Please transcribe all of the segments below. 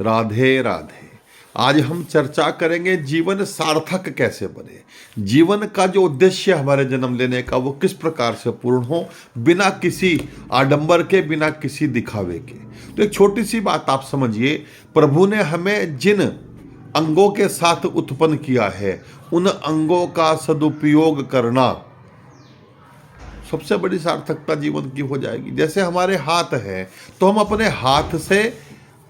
राधे राधे। आज हम चर्चा करेंगे जीवन सार्थक कैसे बने। जीवन का जो उद्देश्य हमारे जन्म लेने का वो किस प्रकार से पूर्ण हो, बिना किसी आडंबर के, बिना किसी दिखावे के। तो एक छोटी सी बात आप समझिए, प्रभु ने हमें जिन अंगों के साथ उत्पन्न किया है उन अंगों का सदुपयोग करना सबसे बड़ी सार्थकता जीवन की हो जाएगी। जैसे हमारे हाथ है तो हम अपने हाथ से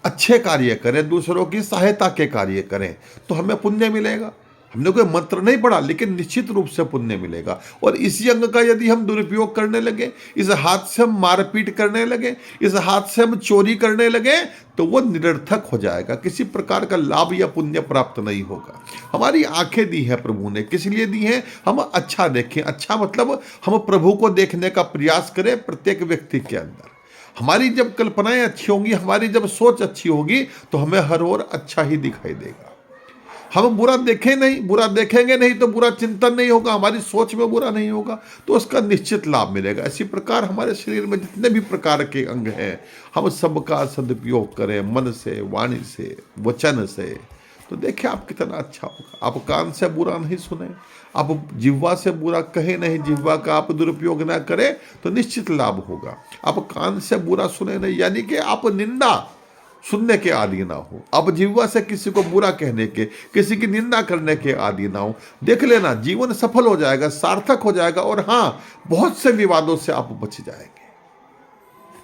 अच्छे कार्य करें, दूसरों की सहायता के कार्य करें तो हमें पुण्य मिलेगा। हमने कोई मंत्र नहीं पढ़ा लेकिन निश्चित रूप से पुण्य मिलेगा। और इसी अंग का यदि हम दुरुपयोग करने लगे, इस हाथ से हम मारपीट करने लगे, इस हाथ से हम चोरी करने लगे तो वो निरर्थक हो जाएगा, किसी प्रकार का लाभ या पुण्य प्राप्त नहीं होगा। हमारी आंखें दी है प्रभु ने, किस लिए दी है? हम अच्छा देखें। अच्छा मतलब हम प्रभु को देखने का प्रयास करें प्रत्येक व्यक्ति के अंदर। हमारी जब कल्पनाएं अच्छी होंगी, हमारी जब सोच अच्छी होगी तो हमें हर ओर अच्छा ही दिखाई देगा। हम बुरा देखें नहीं, बुरा देखेंगे नहीं तो बुरा चिंतन नहीं होगा, हमारी सोच में बुरा नहीं होगा तो उसका निश्चित लाभ मिलेगा। इसी प्रकार हमारे शरीर में जितने भी प्रकार के अंग हैं हम सबका सदुपयोग करें, मन से, वाणी से, वचन से, तो देखिए आप कितना अच्छा होगा। आप कान से बुरा नहीं सुने, आप जिह्वा से बुरा कहे नहीं, जिह्वा का आप दुरुपयोग ना करें तो निश्चित लाभ होगा। आप कान से बुरा सुने नहीं, यानी कि आप निंदा सुनने के आदि ना हो, आप जिह्वा से किसी को बुरा कहने के, किसी की निंदा करने के आदि ना हो। देख लेना जीवन सफल हो जाएगा, सार्थक हो जाएगा। और हाँ, बहुत से विवादों से आप बच जाएंगे,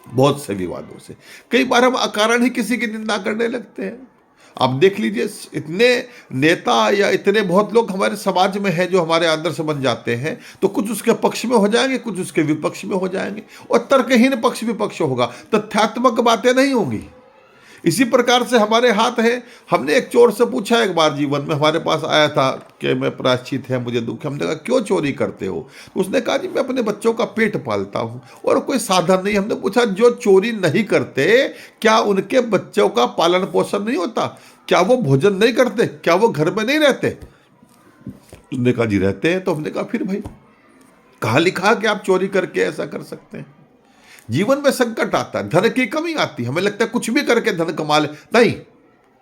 बहुत से विवादों से। कई बार हम अकारण ही किसी की निंदा करने लगते हैं। आप देख लीजिए, इतने नेता या इतने बहुत लोग हमारे समाज में हैं जो हमारे आदर्श बन जाते हैं, तो कुछ उसके पक्ष में हो जाएंगे, कुछ उसके विपक्ष में हो जाएंगे, और तर्कहीन पक्ष विपक्ष होगा, तथ्यात्मक बातें नहीं होंगी। इसी प्रकार से हमारे हाथ है। हमने एक चोर से पूछा एक बार, जीवन में हमारे पास आया था कि मैं प्रायश्चित है, मुझे दुख है। हमने कहा क्यों चोरी करते हो? तो उसने कहा जी मैं अपने बच्चों का पेट पालता हूँ और कोई साधन नहीं। हमने पूछा जो चोरी नहीं करते क्या उनके बच्चों का पालन पोषण नहीं होता? क्या वो भोजन नहीं करते? क्या वो घर में नहीं रहते? उसने कहा जी रहते हैं। तो हमने कहा फिर भाई कहाँ लिखा कि आप चोरी करके ऐसा कर सकते हैं? जीवन में संकट आता है, धन की कमी आती है, हमें लगता है कुछ भी करके धन कमा ले। नहीं,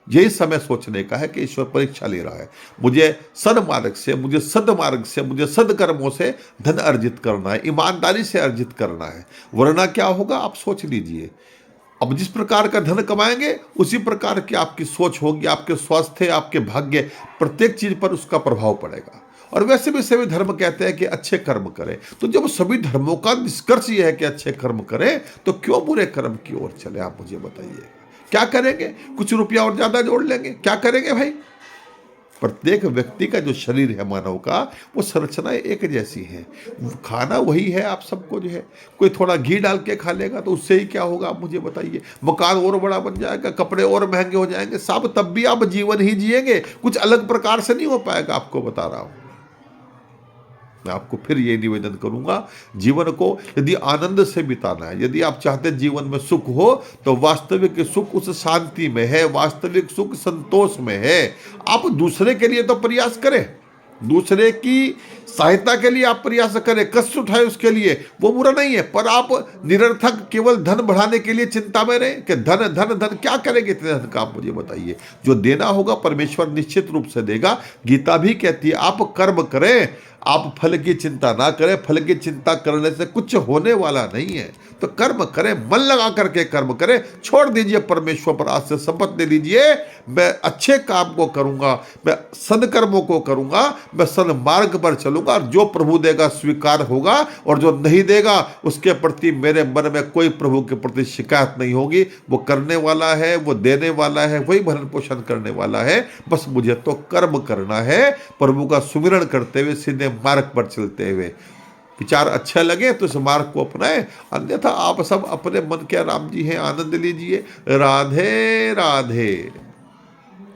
यही समय सोचने का है कि ईश्वर परीक्षा ले रहा है। मुझे सन्मार्ग से, मुझे सद्मार्ग से, मुझे सदकर्मों से धन अर्जित करना है, ईमानदारी से अर्जित करना है, वरना क्या होगा आप सोच लीजिए। अब जिस प्रकार का धन कमाएंगे उसी प्रकार की आपकी सोच होगी, आपके स्वास्थ्य, आपके भाग्य, प्रत्येक चीज पर उसका प्रभाव पड़ेगा। और वैसे भी सभी धर्म कहते हैं कि अच्छे कर्म करें। तो जब सभी धर्मों का निष्कर्ष यह है कि अच्छे कर्म करें तो क्यों बुरे कर्म की ओर चले? आप मुझे बताइए, क्या करेंगे? कुछ रुपया और ज्यादा जोड़ लेंगे, क्या करेंगे भाई? प्रत्येक व्यक्ति का जो शरीर है मानव का, वो संरचनाएं एक जैसी हैं, खाना वही है। आप सबको जो है कोई थोड़ा घी डाल के खा लेगा तो उससे ही क्या होगा आप मुझे बताइए? मकान और बड़ा बन जाएगा, कपड़े और महंगे हो जाएंगे, सब, तब भी आप जीवन ही जिएंगे, कुछ अलग प्रकार से नहीं हो पाएगा। आपको बता रहा हूं मैं। आपको फिर ये निवेदन करूंगा, जीवन को यदि आनंद से बिताना है, यदि आप चाहते हैं जीवन में सुख हो, तो वास्तविक सुख उस शांति में है, वास्तविक सुख संतोष में है। आप दूसरे के लिए तो प्रयास करें, दूसरे की सहायता के लिए आप प्रयास करें, कष्ट उठाए उसके लिए, वो बुरा नहीं है। पर आप निरर्थक केवल धन बढ़ाने के लिए चिंता में रहें कि धन धन धन, क्या करेंगे इतने धन का? आप मुझे बताइए। जो देना होगा परमेश्वर निश्चित रूप से देगा। गीता भी कहती है आप कर्म करें, आप फल की चिंता ना करें। फल की चिंता करने से कुछ होने वाला नहीं है। तो कर्म करें, मन लगा करके कर्म करें। छोड़ दीजिए परमेश्वर पर, आज से शपथ ले लीजिए मैं अच्छे काम को करूंगा, मैं सदकर्मों को करूंगा, मैं सन्मार्ग पर चलूंगा। जो प्रभु देगा स्वीकार होगा, और जो नहीं देगा उसके प्रति मेरे मन में कोई प्रभु के प्रति शिकायत नहीं होगी। वो करने वाला है, वो देने वाला है, वही भरण पोषण करने वाला है। बस मुझे तो कर्म करना है, प्रभु का सुमिरन करते हुए, सीधे मार्ग पर चलते हुए। विचार अच्छे लगे तो इस मार्ग को अपनाएं, अन्यथा आप सब अपने मन के राम जी हैं, आनंद लीजिए। राधे राधे।